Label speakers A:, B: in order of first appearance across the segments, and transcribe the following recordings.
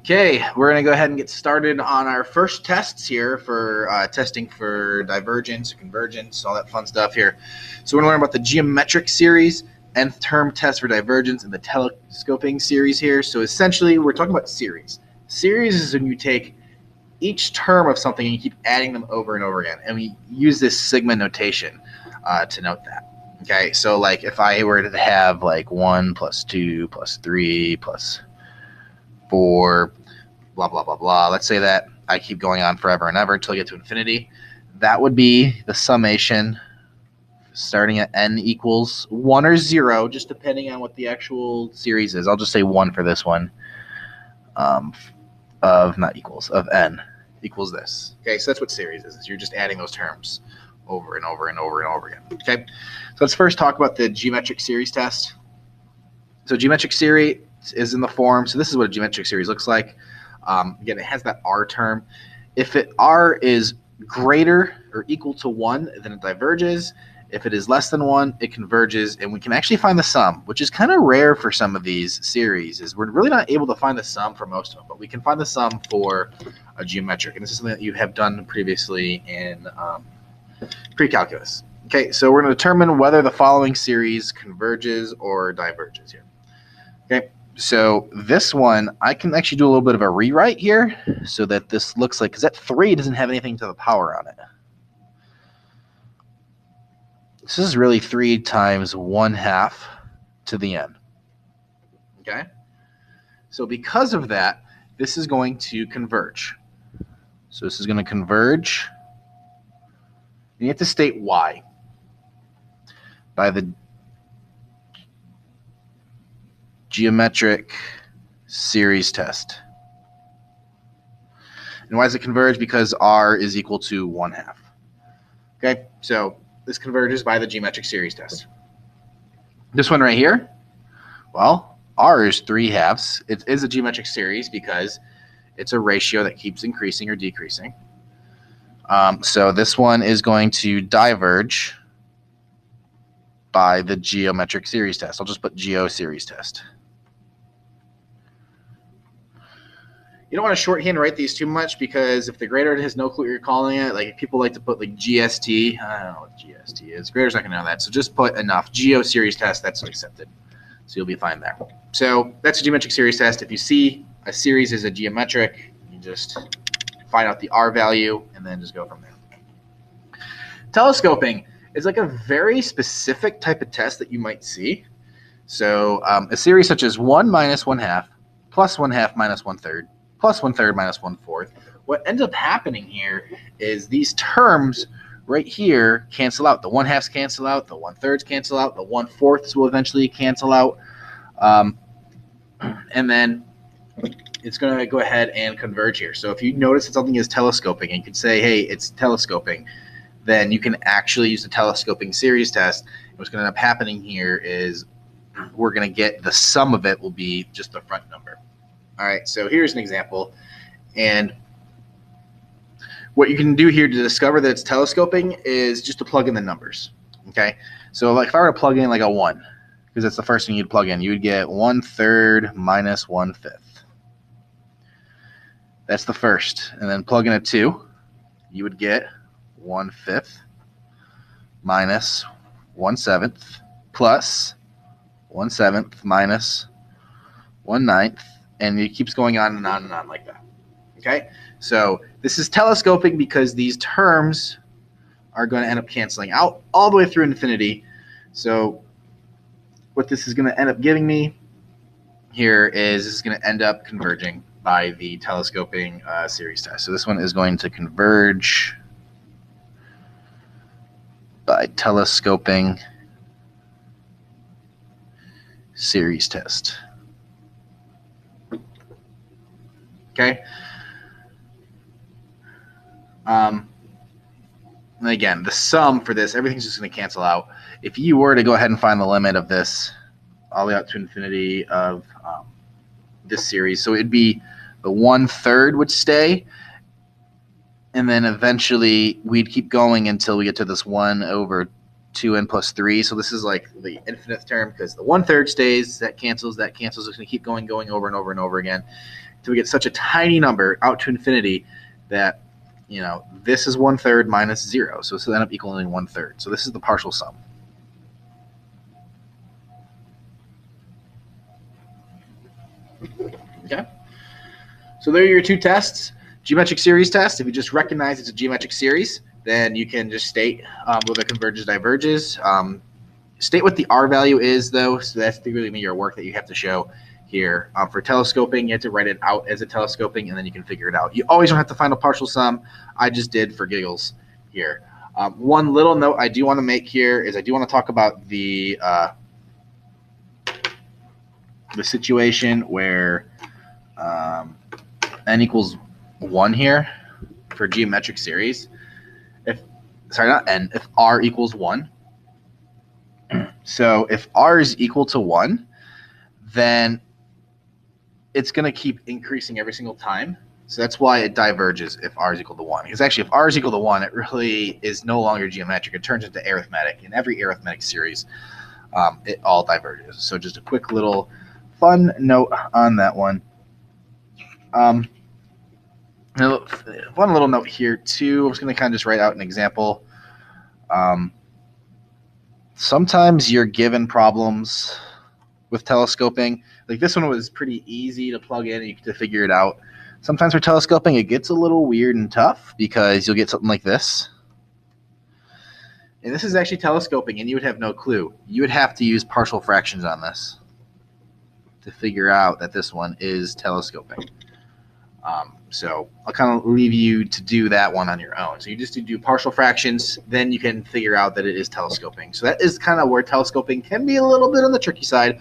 A: Okay, we're going to go ahead and get started on our first tests here for testing for divergence, convergence, all that fun stuff here. So we're going to learn about the geometric series, nth term test for divergence, and the telescoping series here. So essentially, we're talking about series. Series is when you take each term of something and you keep adding them over and over again. And we use this sigma notation to note that. Okay, so like if I were to have like 1 plus 2 plus 3 plus 4, blah, blah, blah, blah. Let's say that I keep going on forever and ever until I get to infinity. That would be the summation starting at n equals 1 or 0, just depending on what the actual series is. I'll just say 1 for this one. Of n equals this. Okay, so that's what series is. You're just adding those terms over and over and over and over again. Okay, so let's first talk about the geometric series test. So geometric series is in the form. So this is what a geometric series looks like. Again, it has that r term. If r is greater or equal to 1, then it diverges. If it is less than 1, it converges, and we can actually find the sum, which is kind of rare for some of these series. Is we're really not able to find the sum for most of them, but we can find the sum for a geometric, and this is something that you have done previously in pre-calculus. Okay, so we're going to determine whether the following series converges or diverges here. Okay, so this one, I can actually do a little bit of a rewrite here so that this looks like, because that 3 doesn't have anything to the power on it. This is really 3 times 1/2 to the n. Okay? So because of that, this is going to converge. So this is going to converge. And you have to state why. By the geometric series test. And why does it converge? Because r is equal to 1/2. Okay, so this converges by the geometric series test. This one right here, well, r is 3/2. It is a geometric series because it's a ratio that keeps increasing or decreasing. So this one is going to diverge by the geometric series test. I'll just put geo series test. You don't want to shorthand write these too much because if the grader has no clue what you're calling it, like people like to put like GST. I don't know what GST is. Grader's not going to know that. So just put enough. Geo series test, that's accepted. So you'll be fine there. So that's a geometric series test. If you see a series is a geometric, you just find out the R value and then just go from there. Telescoping is like a very specific type of test that you might see. So a series such as 1 minus 1/2 plus 1/2 minus 1/3 plus 1/3 minus 1/4. What ends up happening here is these terms right here cancel out. The 1/2s cancel out, the 1/3s cancel out, the 1/4s will eventually cancel out. And then it's going to go ahead and converge here. So if you notice that something is telescoping and you can say, hey, it's telescoping, then you can actually use the telescoping series test. And what's going to end up happening here is we're going to get the sum of it will be just the front number. All right, so here's an example. And what you can do here to discover that it's telescoping is just to plug in the numbers. Okay, so like if I were to plug in like a 1, because that's the first thing you'd plug in, you would get 1/3 minus 1/5. That's the first. And then plug in a 2, you would get 1/5 minus 1/7 plus 1/7 minus 1/9, and it keeps going on and on and on like that. Okay, so this is telescoping because these terms are going to end up canceling out all the way through infinity. So what this is going to end up giving me here is this is going to end up converging by the telescoping series test. So this one is going to converge by telescoping series test. Okay. And again, the sum for this, everything's just going to cancel out. If you were to go ahead and find the limit of this all the way out to infinity of this series, so it'd be the 1/3 would stay, and then eventually we'd keep going until we get to this 1/2n plus 3. So this is like the infinite term because the 1/3 stays, that cancels, it's going to keep going over and over and over again. until we get such a tiny number out to infinity that, you know, this is 1/3 minus 0. So this will end up equaling 1/3. So this is the partial sum. Okay. So there are your two tests. Geometric series test, if you just recognize it's a geometric series, then you can just state whether it converges, diverges. State what the R value is, though. So that's really your work that you have to show here. For telescoping, you have to write it out as a telescoping, and then you can figure it out. You always don't have to find a partial sum. I just did for giggles here. One little note I do want to make here is I do want to talk about the situation where n equals 1 here for geometric series. If R equals 1. So if R is equal to 1, then it's going to keep increasing every single time. So that's why it diverges if R is equal to 1. Because actually, if R is equal to 1, it really is no longer geometric. It turns into arithmetic. In every arithmetic series, it all diverges. So just a quick little fun note on that one. One little note here, too. I'm just going to kind of just write out an example. Sometimes you're given problems with telescoping. Like this one was pretty easy to plug in and to figure it out. Sometimes for telescoping, it gets a little weird and tough because you'll get something like this. And this is actually telescoping, and you would have no clue. You would have to use partial fractions on this to figure out that this one is telescoping. So I'll kind of leave you to do that one on your own. So you just do partial fractions, then you can figure out that it is telescoping. So that is kind of where telescoping can be a little bit on the tricky side.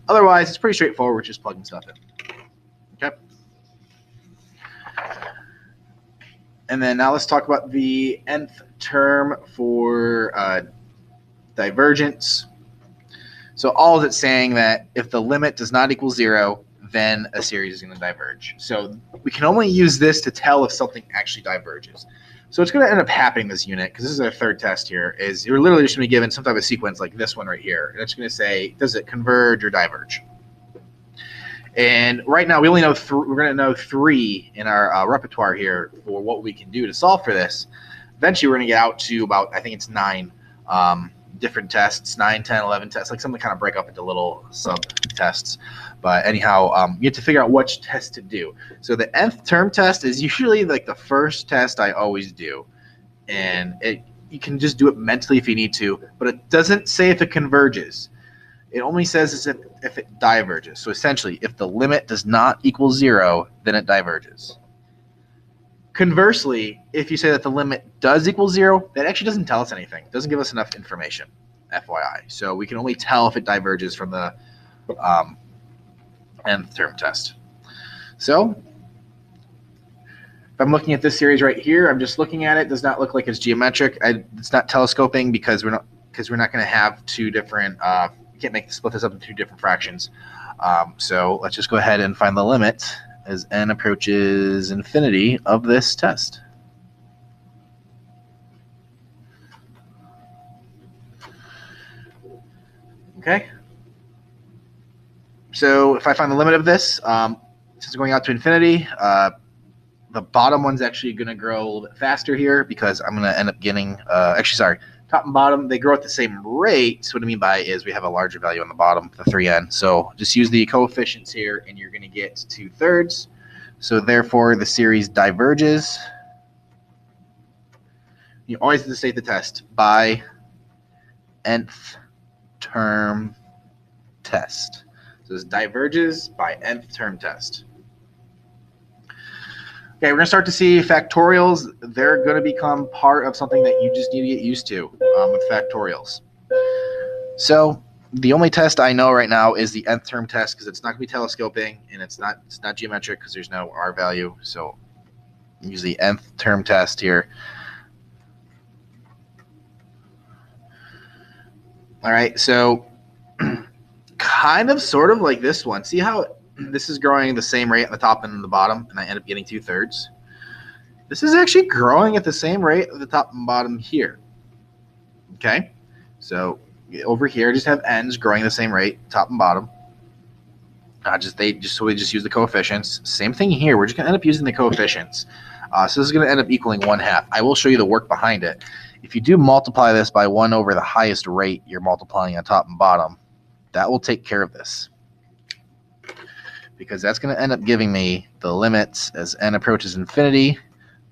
A: Otherwise, it's pretty straightforward, just plugging stuff in. Okay. And then now let's talk about the nth term for divergence. So all of it's saying that if the limit does not equal 0, then a series is going to diverge. So we can only use this to tell if something actually diverges. So it's going to end up happening in this unit, because this is our third test here, is you're literally just going to be given some type of sequence like this one right here. And it's going to say, does it converge or diverge? And right now we only know we're going to know 3 in our repertoire here for what we can do to solve for this. Eventually we're going to get out to about, I think it's 9 different tests, 9, 10, 11 tests, like something kind of break up into little sub-tests. But anyhow, you have to figure out which test to do. So the nth term test is usually like the first test I always do. And you can just do it mentally if you need to, but it doesn't say if it converges. It only says if it diverges. So essentially, if the limit does not equal 0, then it diverges. Conversely, if you say that the limit does equal 0, that actually doesn't tell us anything. It doesn't give us enough information, FYI. So we can only tell if it diverges from the nth term test. So if I'm looking at this series right here, I'm just looking at it. It does not look like it's geometric. It's not telescoping because we're not going to have two different. We can't split this up into 2 different fractions. So let's just go ahead and find the limit as n approaches infinity of this test. Okay. So if I find the limit of this, since it's going out to infinity, the bottom one's actually going to grow a little bit faster here because I'm going to end up getting, top and bottom, they grow at the same rate. So what I mean by is we have a larger value on the bottom, the 3n. So just use the coefficients here, and you're going to get 2/3. So therefore, the series diverges. You always have to state the test by nth term test. So this diverges by nth term test. Okay, we're going to start to see factorials. They're going to become part of something that you just need to get used to with factorials. So the only test I know right now is the nth term test because it's not going to be telescoping and it's not geometric because there's no R value. So use the nth term test here. All right, so kind of sort of like this one. See how this is growing the same rate at the top and the bottom, and I end up getting 2/3. This is actually growing at the same rate at the top and bottom here. Okay, so over here, just have n's growing the same rate, top and bottom. So we just use the coefficients. Same thing here. We're just going to end up using the coefficients. So this is going to end up equaling 1/2. I will show you the work behind it. If you do multiply this by 1 over the highest rate, you're multiplying on top and bottom. That will take care of this, because that's going to end up giving me the limits as n approaches infinity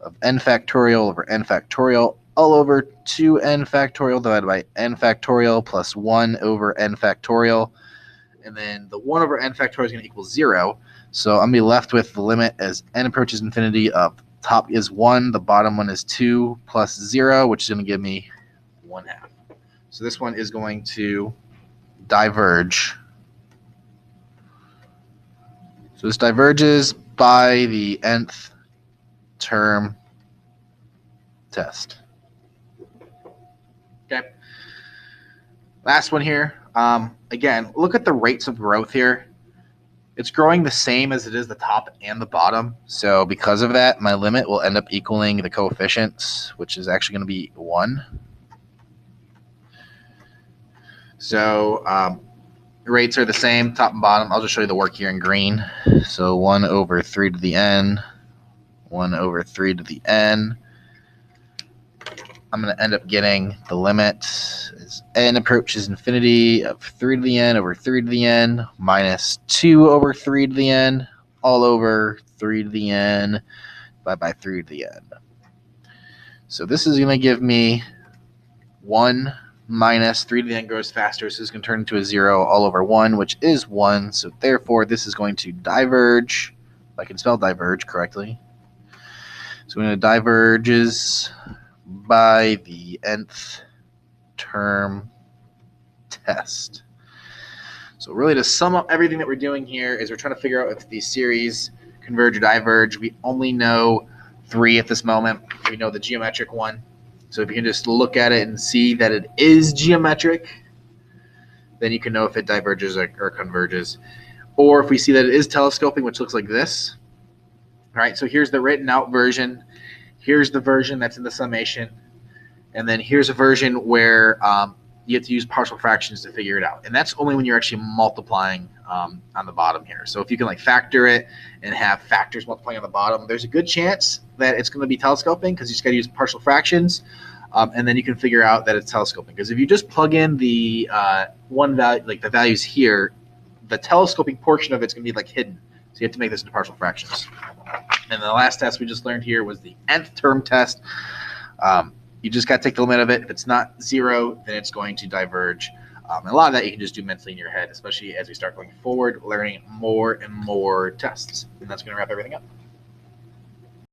A: of n factorial over n factorial all over 2n factorial divided by n factorial plus 1 over n factorial. And then the 1 over n factorial is going to equal 0. So I'm going to be left with the limit as n approaches infinity of top is 1, the bottom one is 2 plus 0, which is going to give me 1/2. So this one is going to diverge. So this diverges by the nth term test. Okay. Last one here. Again, look at the rates of growth here. It's growing the same as it is the top and the bottom. So because of that, my limit will end up equaling the coefficients, which is actually going to be 1. So rates are the same, top and bottom. I'll just show you the work here in green. So 1 over 3 to the n, 1 over 3 to the n. I'm going to end up getting the limit as n approaches infinity of 3 to the n over 3 to the n minus 2 over 3 to the n all over 3 to the n divided by 3 to the n. So this is going to give me 1 minus 3 to the n grows faster, so this is going to turn into a 0 all over 1, which is 1. So therefore, this is going to diverge, if I can spell diverge correctly. So when it diverges by the nth term test. So really, to sum up everything that we're doing here is we're trying to figure out if these series converge or diverge. We only know 3 at this moment. We know the geometric one. So if you can just look at it and see that it is geometric, then you can know if it diverges or converges. Or if we see that it is telescoping, which looks like this. All right, so here's the written out version. Here's the version that's in the summation. And then here's a version where you have to use partial fractions to figure it out. And that's only when you're actually multiplying on the bottom here. So if you can like factor it and have factors multiplying on the bottom, there's a good chance that it's going to be telescoping because you just got to use partial fractions. And then you can figure out that it's telescoping. Because if you just plug in the one value, like the values here, the telescoping portion of it's going to be like hidden. So you have to make this into partial fractions. And the last test we just learned here was the nth term test. You just got to take the limit of it. If it's not 0, then it's going to diverge. And a lot of that you can just do mentally in your head, especially as we start going forward, learning more and more tests. And that's going to wrap everything up.